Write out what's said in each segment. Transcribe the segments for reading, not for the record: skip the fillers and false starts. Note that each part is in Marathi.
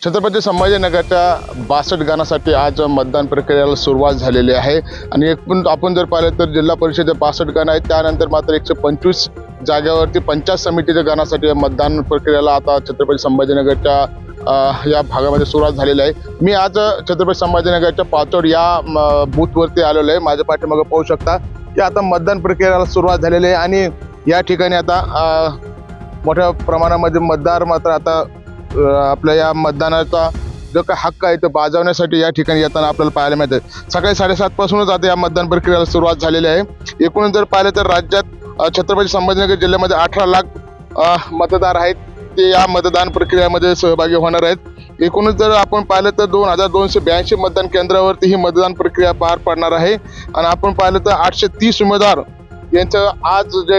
छत्रपती संभाजीनगरच्या 62 गणासाठी आज मतदान प्रक्रियेला सुरुवात झालेली आहे आणि एकूण आपण जर पाहिलं तर जिल्हा परिषद 62 गण आहेत, त्यानंतर मात्र 125 जागेवरती पंचायत समितीच्या गणासाठी मतदान प्रक्रियेला आता छत्रपती संभाजीनगरच्या या भागामध्ये सुरुवात झालेली आहे। मी आज छत्रपती संभाजीनगरच्या पाचोड या बूथवरती आलेलो आहे। माझ्या पाठीमागे पाहू शकता की आता मतदान प्रक्रियेला सुरुवात झालेली आहे आणि या ठिकाणी आता मोठ्या प्रमाणामध्ये मतदार मात्र आता आपल्या या मतदानाचा जो काही हक्क आहे तो बजावण्यासाठी या ठिकाणी येताना आपल्याला पाहायला मिळते। सकाळी 7:30 पासूनच आता या मतदान प्रक्रियेला सुरुवात झालेली आहे। एकूण जर पाहिलं तर राज्यात छत्रपती संभाजीनगर जिल्ह्यामध्ये 18 लाख मतदार आहेत, ते या मतदान प्रक्रियेमध्ये सहभागी होणार आहेत। एकूणच जर आपण पाहिलं तर 2282 मतदान केंद्रावरती ही मतदान प्रक्रिया पार पडणार आहे आणि आपण पाहिलं तर 830 उमेदवार यांचं आज जे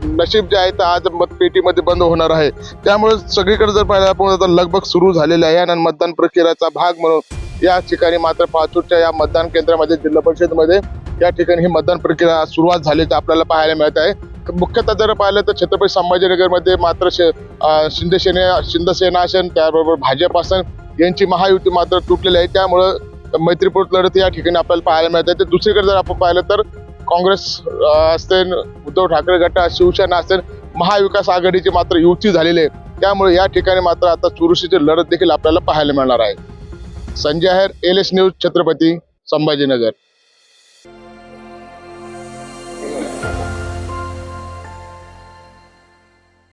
नशीब जे आहे तर आज मतपेटीमध्ये बंद होणार आहे। त्यामुळे सगळीकडे जर पाहिलं आपण आता लगबग सुरू झालेली आहे आणि मतदान प्रक्रियेचा भाग म्हणून या ठिकाणी मात्र पाचोडच्या या मतदान केंद्रामध्ये जिल्हा परिषदमध्ये या ठिकाणी ही मतदान प्रक्रिया सुरुवात झाल्याचं आपल्याला पाहायला मिळत आहे। मुख्यतः जर पाहिलं तर छत्रपती संभाजीनगरमध्ये मात्र शिंदेसेना असेल, त्याबरोबर भाजप असेल, यांची महायुती मात्र तुटलेली आहे। त्यामुळं मैत्रीपूर्ण लढत या ठिकाणी आपल्याला पाहायला मिळत आहे। तर दुसरीकडे जर आपण पाहिलं तर काँग्रेस असेल, उद्धव ठाकरे गट, शिवसेना असेल, महाविकास आघाडीची मात्र युती झालेली आहे। त्यामुळे या ठिकाणी मात्र आता चुरशीची लढत देखील आपल्याला पाहायला मिळणार आहे। संजय आहेर, LS न्यूज, छत्रपती संभाजीनगर।